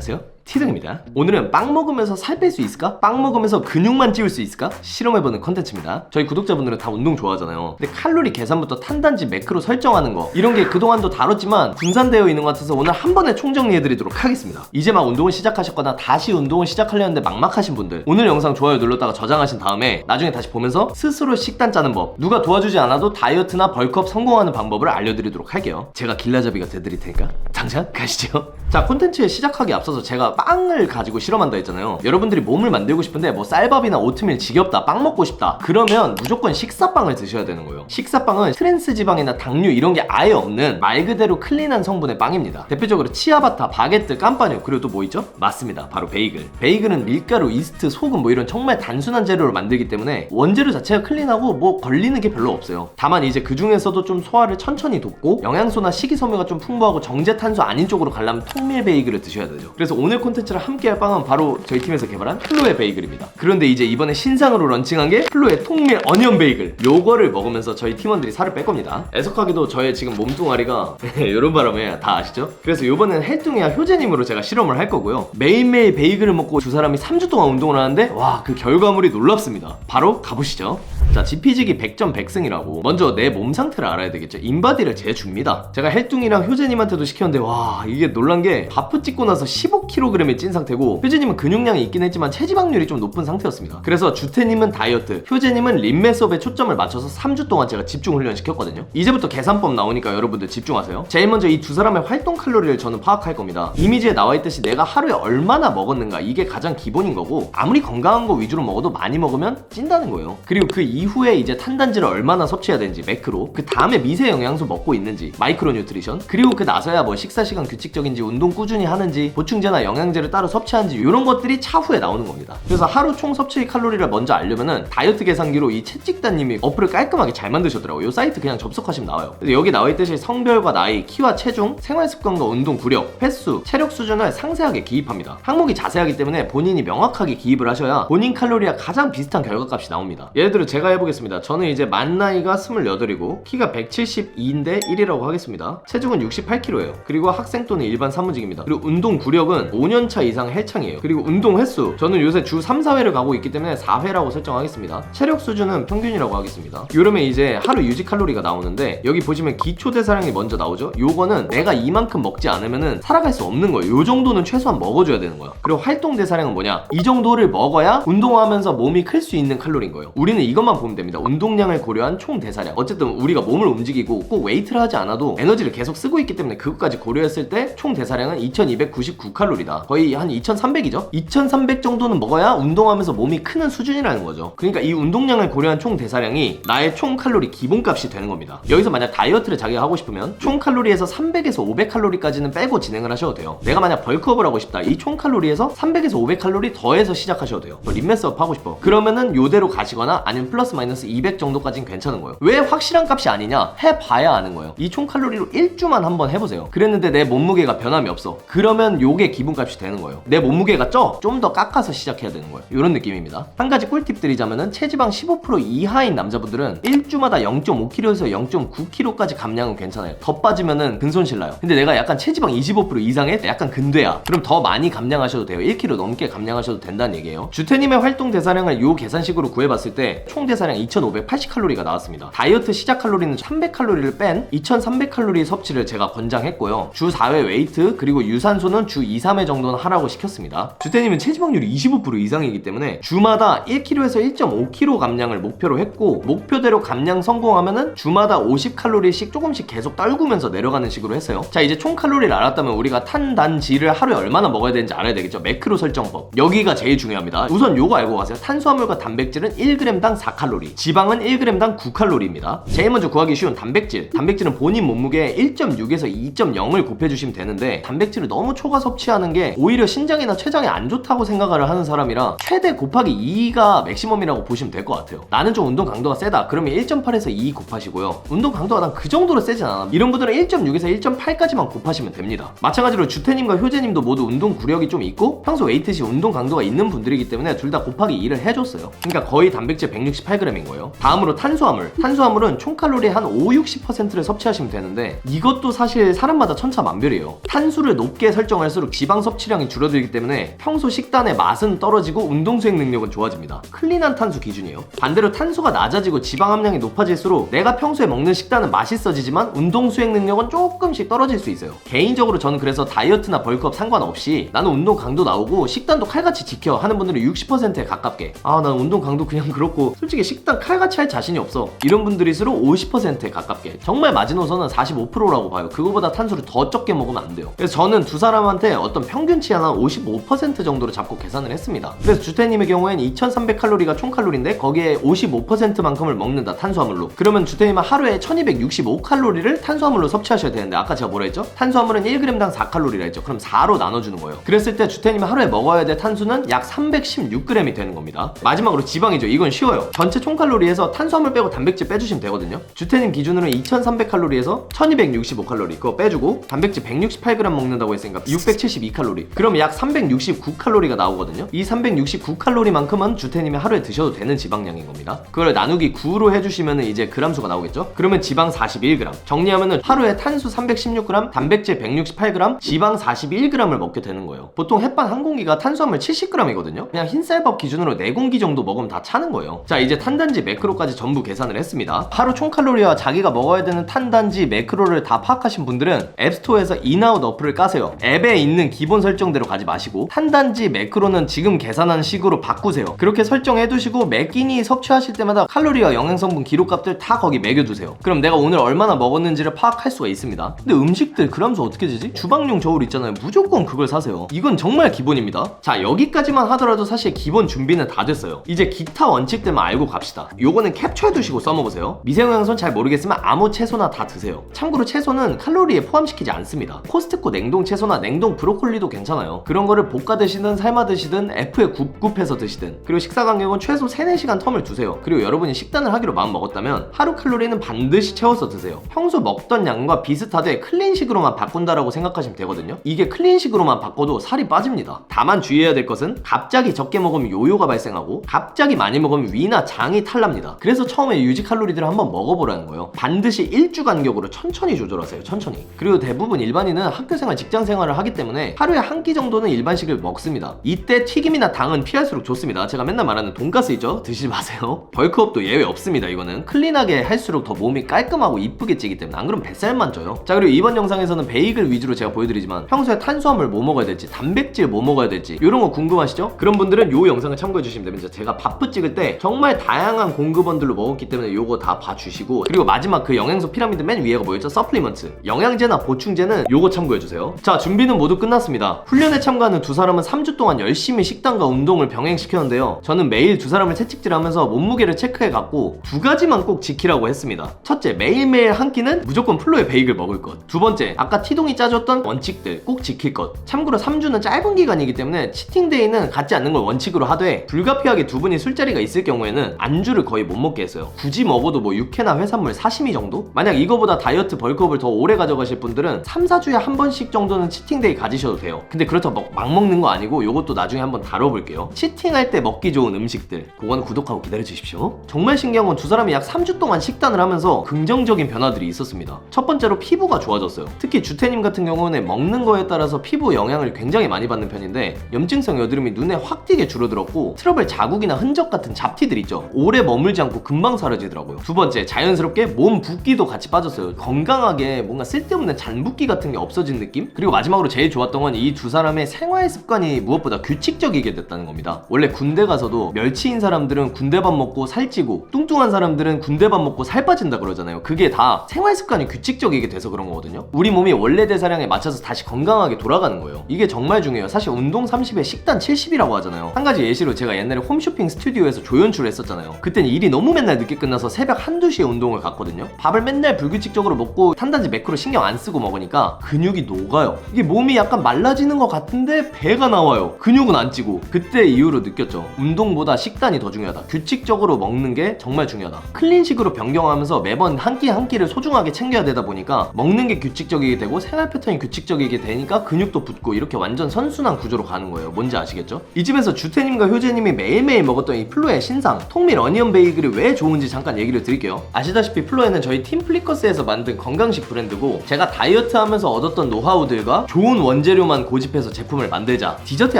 안녕하세요, 티등입니다. 오늘은 빵 먹으면서 살 뺄 수 있을까? 빵 먹으면서 근육만 찌울 수 있을까? 실험해보는 컨텐츠입니다. 저희 구독자분들은 다 운동 좋아하잖아요. 근데 칼로리 계산부터 탄단지 매크로 설정하는 거 이런 게 그동안도 다뤘지만 분산되어 있는 것 같아서 오늘 한 번에 총정리해드리도록 하겠습니다. 이제 막 운동을 시작하셨거나 다시 운동을 시작하려는데 막막하신 분들, 오늘 영상 좋아요 눌렀다가 저장하신 다음에 나중에 다시 보면서 스스로 식단 짜는 법, 누가 도와주지 않아도 다이어트나 벌크업 성공하는 방법을 알려드리도록 할게요. 제가 길라잡이가 돼드릴 테니까 당장 가시죠. 자, 콘텐츠에 시작하기 앞서서 제가 빵을 가지고 실험한다 했잖아요. 여러분들이 몸을 만들고 싶은데 뭐 쌀밥이나 오트밀 지겹다, 빵 먹고 싶다, 그러면 무조건 식사빵을 드셔야 되는 거예요. 식사빵은 트랜스 지방이나 당류 이런 게 아예 없는 말 그대로 클린한 성분의 빵입니다. 대표적으로 치아바타, 바게트, 깜빠뉴, 그리고 또 뭐 있죠? 맞습니다, 바로 베이글. 베이글은 밀가루, 이스트, 소금 뭐 이런 정말 단순한 재료로 만들기 때문에 원재료 자체가 클린하고 뭐 걸리는 게 별로 없어요. 다만 이제 그 중에서도 좀 소화를 천천히 돕고 영양소나 식이섬유가 좀 풍부하고 정제탄소 아닌 쪽으로 가려면 통밀 베이글을 드셔야 되죠. 그래서 오늘 콘텐츠를 함께할 빵은 바로 저희 팀에서 개발한 플로의 베이글입니다. 그런데 이제 이번에 신상으로 런칭한 게 플로의 통밀 어니언 베이글. 요거를 먹으면서 저희 팀원들이 살을 뺄 겁니다. 애석하게도 저의 지금 몸뚱아리가 이런 바람에 다 아시죠? 그래서 요번엔 헬뚱이와 효재님으로 제가 실험을 할 거고요. 매일매일 베이글을 먹고 두 사람이 3주 동안 운동을 하는데 와, 그 결과물이 놀랍습니다. 바로 가보시죠. 자, 지피지기 100점 100승이라고. 먼저 내 몸 상태를 알아야 되겠죠. 인바디를 재줍니다. 제가 헬뚱이랑 효재님한테도 시켰는데 와, 이게 놀란 게 바프 찍고 나서 15kg이 찐 상태고 효재님은 근육량이 있긴 했지만 체지방률이 좀 높은 상태였습니다. 그래서 주태님은 다이어트, 효재님은 림매수업에 초점을 맞춰서 3주 동안 제가 집중 훈련 시켰거든요. 이제부터 계산법 나오니까 여러분들 집중하세요. 제일 먼저 이 두 사람의 활동 칼로리를 저는 파악할 겁니다. 이미지에 나와 있듯이 내가 하루에 얼마나 먹었는가, 이게 가장 기본인 거고, 아무리 건강한 거 위주로 먹어도 많이 먹으면 찐다는 거예요. 그리고 그 이후에 이제 탄단지를 얼마나 섭취해야 되는지 매크로, 그 다음에 미세 영양소 먹고 있는지 마이크로 뉴트리션, 그리고 그 나서야 뭐 식사 시간 규칙적인지 운동 꾸준히 하는지 보충제나 영양제를 따로 섭취하는지 이런 것들이 차후에 나오는 겁니다. 그래서 하루 총 섭취 칼로리를 먼저 알려면은 다이어트 계산기로 이 채찍단님이 어플을 깔끔하게 잘 만드셨더라고요. 이 사이트 그냥 접속하시면 나와요. 그래서 여기 나와 있듯이 성별과 나이, 키와 체중, 생활습관과 운동 구력, 횟수, 체력 수준을 상세하게 기입합니다. 항목이 자세하기 때문에 본인이 명확하게 기입을 하셔야 본인 칼로리와 가장 비슷한 결과값이 나옵니다. 예를 들어 제가 해보겠습니다. 저는 이제 만 나이가 28이고 키가 172인데 1이라고 하겠습니다. 체중은 68kg예요. 그리고 학생 또는 일반 사무직입니다. 그리고 운동 구력은 5년차 이상 헬창이에요. 그리고 운동 횟수, 저는 요새 주 3, 4회를 가고 있기 때문에 4회라고 설정하겠습니다. 체력 수준은 평균이라고 하겠습니다. 이러면 이제 하루 유지 칼로리가 나오는데 여기 보시면 기초 대사량이 먼저 나오죠. 요거는 내가 이만큼 먹지 않으면은 살아갈 수 없는 거예요. 요 정도는 최소한 먹어줘야 되는 거예요. 그리고 활동 대사량은 뭐냐? 이 정도를 먹어야 운동하면서 몸이 클 수 있는 칼로리인 거예요. 우리는 이것만 보면 됩니다. 운동량을 고려한 총 대사량. 어쨌든 우리가 몸을 움직이고 꼭 웨이트를 하지 않아도 에너지를 계속 쓰고 있기 때문에 그것까지 고려했을 때 총 대사량은 2299칼로리다. 거의 한 2300이죠? 2300 정도는 먹어야 운동하면서 몸이 크는 수준이라는 거죠. 그러니까 이 운동량을 고려한 총 대사량이 나의 총 칼로리 기본값이 되는 겁니다. 여기서 만약 다이어트를 자기가 하고 싶으면 총 칼로리에서 300에서 500칼로리까지는 빼고 진행을 하셔도 돼요. 내가 만약 벌크업을 하고 싶다, 이 총 칼로리에서 300에서 500칼로리 더해서 시작하셔도 돼요. 림매스업 하고 싶어, 그러면은 요대로 가시거나 아니면 플러스 마이너스 200 정도까지는 괜찮은 거예요. 왜 확실한 값이 아니냐? 해봐야 아는 거예요. 이 총 칼로리로 1주만 한번 해보세요. 그랬는데 내 몸무게가 변함이 없어, 그러면 요게 기본값이 되는 거예요. 내 몸무게가 좀 더 깎아서 시작해야 되는 거예요. 이런 느낌입니다. 한 가지 꿀팁 드리자면은 체지방 15% 이하인 남자분들은 1주마다 0.5kg에서 0.9kg까지 감량은 괜찮아요. 더 빠지면은 근손실 나요. 근데 내가 약간 체지방 25% 이상에 약간 근돼야, 그럼 더 많이 감량하셔도 돼요. 1kg 넘게 감량하셔도 된다는 얘기예요. 주태님의 활동 대사량을 요 계산식으로 구해봤을 때 총 대사량 2580칼로리가 나왔습니다. 다이어트 시작 칼로리는 300칼로리를 뺀 2300칼로리 섭취를 제가 권장했고요. 주 4회 웨이트 그리고 유산소는 주 2, 3회 정도는 하라고 시켰습니다. 주태님은 체지방률이 25% 이상이기 때문에 주마다 1kg에서 1.5kg 감량을 목표로 했고, 목표대로 감량 성공하면은 주마다 50칼로리씩 조금씩 계속 떨구면서 내려가는 식으로 했어요. 자, 이제 총 칼로리를 알았다면 우리가 탄단지를 하루에 얼마나 먹어야 되는지 알아야 되겠죠. 매크로 설정법, 여기가 제일 중요합니다. 우선 요거 알고 가세요. 탄수화물과 단백질은 1g당 4칼로리, 지방은 1g당 9칼로리입니다. 제일 먼저 구하기 쉬운 단백질. 단백질은 본인 몸무게 1.6에서 2.0을 곱해주시면 되는데, 단백질을 너무 초과 섭취하는 게 오히려 신장이나 췌장에 안 좋다고 생각을 하는 사람이라 최대 곱하기 2가 맥시멈이라고 보시면 될 것 같아요. 나는 좀 운동 강도가 세다, 그러면 1.8에서 2 곱하시고요. 운동 강도가 난 그 정도로 세진 않아, 이런 분들은 1.6에서 1.8까지만 곱하시면 됩니다. 마찬가지로 주태님과 효재님도 모두 운동 구력이 좀 있고 평소 웨이트 시 운동 강도가 있는 분들이기 때문에 둘 다 곱하기 2를 해줬어요. 그러니까 거의 단백질 168g인 거예요. 다음으로 탄수화물. 탄수화물은 총 칼로리 한 5-60%를 섭취하시면 되는데 이것도 사실 사람마다 천차만별이에요. 탄수를 높게 설정할수록 지방 섭취 섭취량이 줄어들기 때문에 평소 식단의 맛은 떨어지고 운동 수행 능력은 좋아집니다. 클린한 탄수 기준이에요. 반대로 탄수가 낮아지고 지방 함량이 높아질수록 내가 평소에 먹는 식단은 맛있어지지만 운동 수행 능력은 조금씩 떨어질 수 있어요. 개인적으로 저는 그래서 다이어트나 벌크업 상관없이 나는 운동 강도 나오고 식단도 칼같이 지켜 하는 분들은 60%에 가깝게, 난 운동 강도 그냥 그렇고 솔직히 식단 칼같이 할 자신이 없어, 이런 분들일수록 50%에 가깝게, 정말 마지노선은 45%라고 봐요. 그거보다 탄수를 더 적게 먹으면 안 돼요. 그래서 저는 두 사람한테 어떤 평균치 한 55% 정도로 잡고 계산을 했습니다. 그래서 주태님의 경우에는 2300칼로리가 총 칼로리인데 거기에 55%만큼을 먹는다, 탄수화물로. 그러면 주태님은 하루에 1265칼로리를 탄수화물로 섭취하셔야 되는데, 아까 제가 뭐라 했죠? 탄수화물은 1g당 4칼로리라 했죠. 그럼 4로 나눠주는 거예요. 그랬을 때 주태님이 하루에 먹어야 될 탄수는 약 316g이 되는 겁니다. 마지막으로 지방이죠. 이건 쉬워요. 전체 총칼로리에서 탄수화물 빼고 단백질 빼주시면 되거든요. 주태님 기준으로는 2300칼로리에서 1265칼로리 그거 빼주고 단백질 168g 먹는다고 했으니까 672칼로리, 그럼 약 369칼로리가 나오거든요. 이 369칼로리만큼은 주태님이 하루에 드셔도 되는 지방량인 겁니다. 그걸 나누기 9로 해주시면 이제 그람수가 나오겠죠. 그러면 지방 41g, 정리하면은 하루에 탄수 316g, 단백질 168g, 지방 41g을 먹게 되는 거예요. 보통 햇반 한 공기가 탄수화물 70g이거든요. 그냥 흰쌀밥 기준으로 4공기 정도 먹으면 다 차는 거예요. 자, 이제 탄단지 매크로까지 전부 계산을 했습니다. 하루 총칼로리와 자기가 먹어야 되는 탄단지 매크로를 다 파악하신 분들은 앱스토어에서 인아웃 어플을 까세요. 앱에 있는 기본 설정대로 가지 마시고 탄단지 매크로는 지금 계산한 식으로 바꾸세요. 그렇게 설정해 두시고 매 끼니 섭취하실 때마다 칼로리와 영양성분 기록값들 다 거기 매겨두세요. 그럼 내가 오늘 얼마나 먹었는지를 파악할 수가 있습니다. 근데 음식들 그람수 어떻게 되지? 주방용 저울 있잖아요. 무조건 그걸 사세요. 이건 정말 기본입니다. 자, 여기까지만 하더라도 사실 기본 준비는 다 됐어요. 이제 기타 원칙들만 알고 갑시다. 요거는 캡처해 두시고 써먹으세요. 미세영양소는 잘 모르겠으면 아무 채소나 다 드세요. 참고로 채소는 칼로리에 포함시키지 않습니다. 코스트코 냉동 채소나 냉동 브로콜리도 괜찮아요. 그런 거를 볶아 드시든 삶아 드시든 F에 굽해서 드시든. 그리고 식사 간격은 최소 3-4시간 텀을 두세요. 그리고 여러분이 식단을 하기로 마음 먹었다면 하루 칼로리는 반드시 채워서 드세요. 평소 먹던 양과 비슷하되 클린식으로만 바꾼다라고 생각하시면 되거든요. 이게 클린식으로만 바꿔도 살이 빠집니다. 다만 주의해야 될 것은 갑자기 적게 먹으면 요요가 발생하고 갑자기 많이 먹으면 위나 장이 탈납니다. 그래서 처음에 유지 칼로리들을 한번 먹어보라는 거예요. 반드시 일주 간격으로 천천히 조절하세요. 천천히. 그리고 대부분 일반인은 학교생활, 직장생활을 하기 때문에 하루에 한 끼 정도는 일반식을 먹습니다. 이때 튀김이나 당은 피할수록 좋습니다. 제가 맨날 말하는 돈가스 있죠? 드시지 마세요. 벌크업도 예외 없습니다. 이거는 클린하게 할수록 더 몸이 깔끔하고 이쁘게 찌기 때문에, 안 그러면 뱃살만 쪄요. 자, 그리고 이번 영상에서는 베이글 위주로 제가 보여드리지만 평소에 탄수화물 뭐 먹어야 될지, 단백질 뭐 먹어야 될지 이런 거 궁금하시죠? 그런 분들은 요 영상을 참고해 주시면 됩니다. 제가 바프 찍을 때 정말 다양한 공급원들로 먹었기 때문에 요거 다 봐주시고, 그리고 마지막 그 영양소 피라미드 맨 위에가 뭐였죠? 서플리먼트, 영양제나 보충제는 요거 참고해 주세요. 자, 준비는 모두 끝났습니다. 훈련에 참가하는 두 사람은 3주 동안 열심히 식단과 운동을 병행시켰는데요. 저는 매일 두 사람을 채찍질하면서 몸무게를 체크해갖고 두 가지만 꼭 지키라고 했습니다. 첫째, 매일매일 한 끼는 무조건 플로의 베이글 먹을 것. 두 번째, 아까 티동이 짜줬던 원칙들 꼭 지킬 것. 참고로 3주는 짧은 기간이기 때문에 치팅데이는 갖지 않는 걸 원칙으로 하되, 불가피하게 두 분이 술자리가 있을 경우에는 안주를 거의 못 먹게 했어요. 굳이 먹어도 뭐 육회나 해산물, 사시미 정도? 만약 이거보다 다이어트 벌크업을 더 오래 가져가실 분들은 3-4주에 한 번씩 정도는 치팅데이 가지셔도 돼요. 근데 그렇다고 막 먹는 거 아니고 요것도 나중에 한번 다뤄볼게요. 치팅할 때 먹기 좋은 음식들, 그거는 구독하고 기다려주십시오. 정말 신기한 건 두 사람이 약 3주 동안 식단을 하면서 긍정적인 변화들이 있었습니다. 첫 번째로 피부가 좋아졌어요. 특히 주태님 같은 경우는 먹는 거에 따라서 피부 영향을 굉장히 많이 받는 편인데 염증성 여드름이 눈에 확 띄게 줄어들었고, 트러블 자국이나 흔적 같은 잡티들 있죠? 오래 머물지 않고 금방 사라지더라고요. 두 번째, 자연스럽게 몸 붓기도 같이 빠졌어요. 건강하게 뭔가 쓸데없는 잔붓기 같은 게 없어진 느낌? 그리고 마지막으로 제일 좋았던 건 이 두 사람의 생활 습관이 무엇보다 규칙적이게 됐다는 겁니다. 원래 군대 가서도 멸치인 사람들은 군대밥 먹고 살찌고 뚱뚱한 사람들은 군대밥 먹고 살 빠진다 그러잖아요. 그게 다 생활 습관이 규칙적이게 돼서 그런 거거든요. 우리 몸이 원래 대사량에 맞춰서 다시 건강하게 돌아가는 거예요. 이게 정말 중요해요. 사실 운동 30에 식단 70이라고 하잖아요. 한 가지 예시로 제가 옛날에 홈쇼핑 스튜디오에서 조연출을 했었잖아요. 그땐 일이 너무 맨날 늦게 끝나서 새벽 1-2시에 운동을 갔거든요. 밥을 맨날 불규칙적으로 먹고 탄단지 매크로 신경 안 쓰고 먹으니까 근육이 녹아요. 이게 몸이 약간 말라지는 것 같은데 배가 나와요. 근육은 안 찌고. 그때 이후로 느꼈죠. 운동보다 식단이 더 중요하다. 규칙적으로 먹는 게 정말 중요하다. 클린식으로 변경하면서 매번 한 끼 한 끼를 소중하게 챙겨야 되다 보니까 먹는 게 규칙적이게 되고 생활 패턴이 규칙적이게 되니까 근육도 붙고 이렇게 완전 선순환 구조로 가는 거예요. 뭔지 아시겠죠? 이 집에서 주태님과 효재님이 매일매일 먹었던 이 플로의 신상 통밀 어니언 베이글이 왜 좋은지 잠깐 얘기를 드릴게요. 아시다시피 플로에는 저희 팀 플리커스에서 만든 건강식 브랜드고, 제가 다이어트 하면서 얻었던 노하우들과 좋은 원재료만 기술만 고집해서 제품을 만들자, 디저트에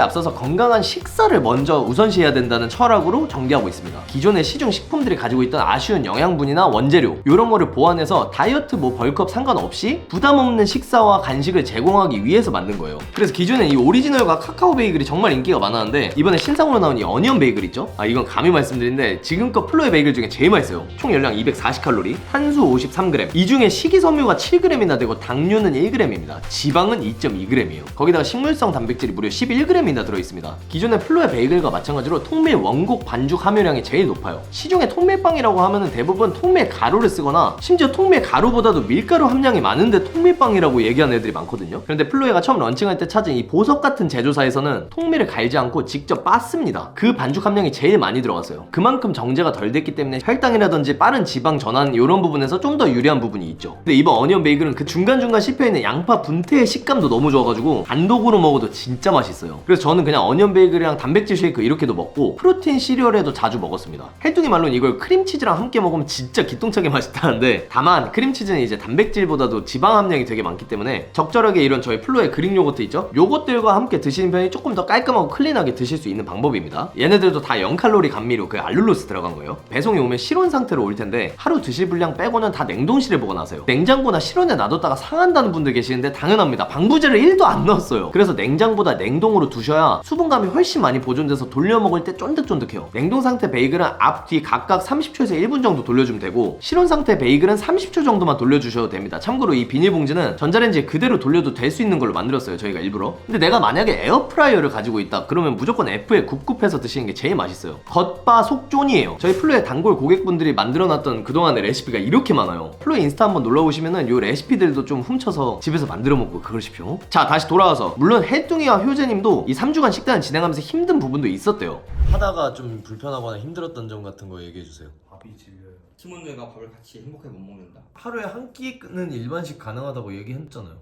앞서서 건강한 식사를 먼저 우선시해야 된다는 철학으로 전개하고 있습니다. 기존의 시중 식품들이 가지고 있던 아쉬운 영양분이나 원재료 이런 거를 보완해서 다이어트 뭐 벌크업 상관없이 부담 없는 식사와 간식을 제공하기 위해서 만든 거예요. 그래서 기존에 이 오리지널과 카카오 베이글이 정말 인기가 많았는데 이번에 신상으로 나온 이 어니언 베이글 있죠? 이건 감히 말씀드리는데 지금껏 플로의 베이글 중에 제일 맛있어요. 총 열량 240칼로리, 탄수 53g, 이 중에 식이섬유가 7g이나 되고 당류는 1g입니다. 지방은 2.2g이에요. 거기다가 식물성 단백질이 무려 11g이나 들어있습니다. 기존의 플로의 베이글과 마찬가지로 통밀 원곡 반죽 함유량이 제일 높아요. 시중에 통밀빵이라고 하면은 대부분 통밀 가루를 쓰거나 심지어 통밀 가루보다도 밀가루 함량이 많은데 통밀빵이라고 얘기하는 애들이 많거든요. 그런데 플로에가 처음 런칭할 때 찾은 이 보석 같은 제조사에서는 통밀을 갈지 않고 직접 빻습니다. 그 반죽 함량이 제일 많이 들어갔어요. 그만큼 정제가 덜 됐기 때문에 혈당이라든지 빠른 지방 전환 이런 부분에서 좀 더 유리한 부분이 있죠. 근데 이번 어니언 베이글은 그 중간중간 씹혀있는 양파 분태의 식감도 너무 좋아가지고 단독으로 먹어도 진짜 맛있어요. 그래서 저는 그냥 어니언 베이글이랑 단백질 쉐이크 이렇게도 먹고 프로틴 시리얼에도 자주 먹었습니다. 헬뚱이 말로는 이걸 크림치즈랑 함께 먹으면 진짜 기똥차게 맛있다는데, 다만 크림치즈는 이제 단백질보다도 지방 함량이 되게 많기 때문에 적절하게 이런 저희 플로의 그릭 요거트 있죠? 요것들과 함께 드시는 편이 조금 더 깔끔하고 클린하게 드실 수 있는 방법입니다. 얘네들도 다 0칼로리 감미료 그 알룰로스 들어간 거예요. 배송이 오면 실온 상태로 올 텐데 하루 드실 분량 빼고는 다 냉동실에 보관하세요. 냉장고나 실온에 놔뒀다가 상한다는 분들 계시는데 당연합니다. 방부제를 1도 안 넣었어요. 그래서 냉장보다 냉동으로 두셔야 수분감이 훨씬 많이 보존돼서 돌려 먹을 때 쫀득쫀득해요. 냉동 상태 베이글은 앞, 뒤 각각 30초에서 1분 정도 돌려주면 되고, 실온 상태 베이글은 30초 정도만 돌려주셔도 됩니다. 참고로 이 비닐봉지는 전자레인지에 그대로 돌려도 될 수 있는 걸로 만들었어요, 저희가 일부러. 근데 내가 만약에 에어프라이어를 가지고 있다 그러면 무조건 F에 굽굽해서 드시는 게 제일 맛있어요. 겉바 속쫀이에요. 저희 플로의 단골 고객분들이 만들어놨던 그동안의 레시피가 이렇게 많아요. 플로 인스타 한번 놀러오시면은 요 레시피들도 좀 훔쳐서 집에서 만들어 먹고 그러십시오. 자, 다시 돌아와서 물론 헬뚱이와 효재님도 이 3주간 식단을 진행하면서 힘든 부분도 있었대요. 하다가 좀 불편하거나 힘들었던 점 같은 거 얘기해주세요. 밥이 질려요. 팀원들과 밥을 같이 행복하게 못 먹는다. 하루에 한 끼는 일반식 가능하다고 얘기했잖아요.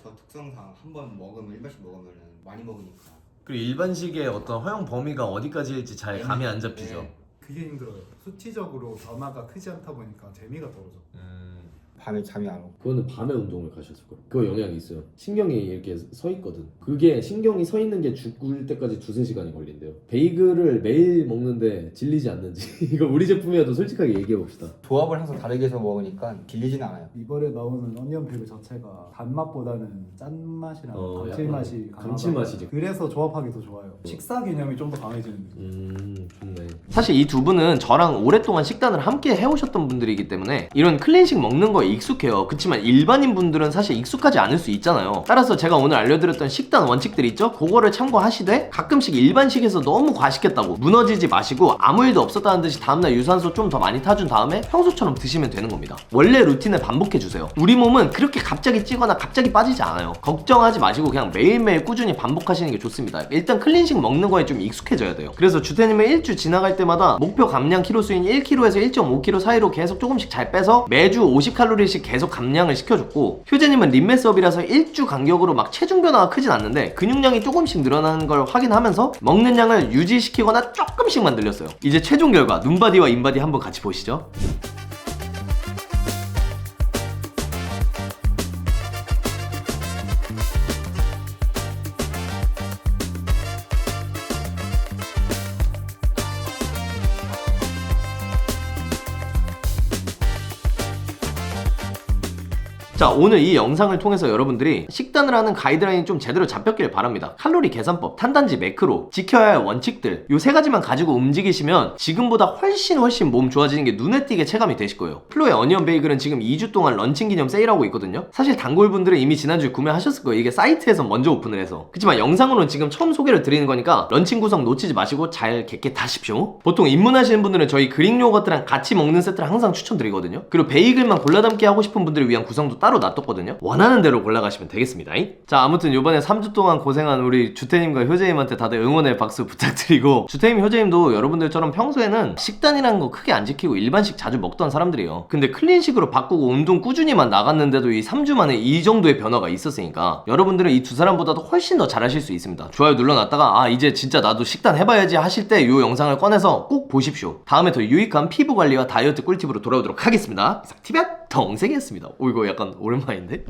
저 특성상 한 번 먹으면 일반씩 먹으면 많이 먹으니까. 그리고 일반식의 어떤 허용 범위가 어디까지일지 잘 감이 안 잡히죠. 네. 그게 힘들어요. 수치적으로 변화가 크지 않다 보니까 재미가 떨어져. 밤에 잠이 안 오고. 그거는 밤에 운동을 가셨을 거예요. 그거 영향이 있어요. 신경이 이렇게 서 있거든. 그게 신경이 서 있는 게 죽을 때까지 2~3시간이 걸린대요. 베이글을 매일 먹는데 질리지 않는지 이거 우리 제품이어도 솔직하게 얘기해 봅시다. 조합을 항상 다르게 해서 먹으니까 질리진 않아요. 이번에 나오는 어니언 베이글 자체가 단맛보다는 짠맛이랑 감칠맛이 강하다. 감칠맛이지. 그래서 조합하기 더 좋아요. 식사 개념이 좀 더 강해지는 느낌. 좋네. 사실 이 두 분은 저랑 오랫동안 식단을 함께 해오셨던 분들이기 때문에 이런 클린식 먹는 거에 익숙해요. 그치만 일반인 분들은 사실 익숙하지 않을 수 있잖아요. 따라서 제가 오늘 알려드렸던 식단 원칙들 있죠? 그거를 참고하시되 가끔씩 일반식에서 너무 과식했다고 무너지지 마시고 아무 일도 없었다는 듯이 다음날 유산소 좀 더 많이 타준 다음에 평소처럼 드시면 되는 겁니다. 원래 루틴을 반복해주세요. 우리 몸은 그렇게 갑자기 찌거나 갑자기 빠지지 않아요. 걱정하지 마시고 그냥 매일매일 꾸준히 반복하시는 게 좋습니다. 일단 클린식 먹는 거에 좀 익숙해져야 돼요. 그래서 주태님은 일주 지나갈 때마다 목표 감량 키로 수인 1kg에서 1.5kg 사이로 계속 조금씩 잘 빼서 매주 50칼로리씩 계속 감량을 시켜줬고, 효재님은 림메스업이라서 일주 간격으로 막 체중 변화가 크진 않는데 근육량이 조금씩 늘어나는 걸 확인하면서 먹는 양을 유지시키거나 조금씩만 늘렸어요. 이제 최종 결과 눈바디와 인바디 한번 같이 보시죠. 자, 오늘 이 영상을 통해서 여러분들이 식단을 하는 가이드라인이 좀 제대로 잡혔길 바랍니다. 칼로리 계산법, 탄단지, 매크로, 지켜야 할 원칙들 요 세 가지만 가지고 움직이시면 지금보다 훨씬 몸 좋아지는 게 눈에 띄게 체감이 되실 거예요. 플로의 어니언 베이글은 지금 2주 동안 런칭 기념 세일하고 있거든요. 사실 단골분들은 이미 지난주에 구매하셨을 거예요. 이게 사이트에서 먼저 오픈을 해서. 그렇지만 영상으로는 지금 처음 소개를 드리는 거니까 런칭 구성 놓치지 마시고 잘 객겟하십시오. 보통 입문하시는 분들은 저희 그릭 요거트랑 같이 먹는 세트를 항상 추천드리거든요. 그리고 베이글만 골라담기 하고 싶은 분들을 위한 구성도 따로 놔뒀거든요. 원하는 대로 골라가시면 되겠습니다. 자, 아무튼 요번에 3주 동안 고생한 우리 주태님과 효재님한테 다들 응원의 박수 부탁드리고, 주태님, 효재님도 여러분들처럼 평소에는 식단이라는 거 크게 안 지키고 일반식 자주 먹던 사람들이에요. 근데 클린식으로 바꾸고 운동 꾸준히만 나갔는데도 이 3주 만에 이 정도의 변화가 있었으니까 여러분들은 이 두 사람보다도 훨씬 더 잘하실 수 있습니다. 좋아요 눌러놨다가 이제 진짜 나도 식단 해봐야지 하실 때 이 영상을 꺼내서 꼭 보십시오. 다음에 더 유익한 피부 관리와 다이어트 꿀팁으로 돌아오도록 하겠습니다. 이상 티벳 동생이었습니다. 오, 이거 약간 오랜만인데?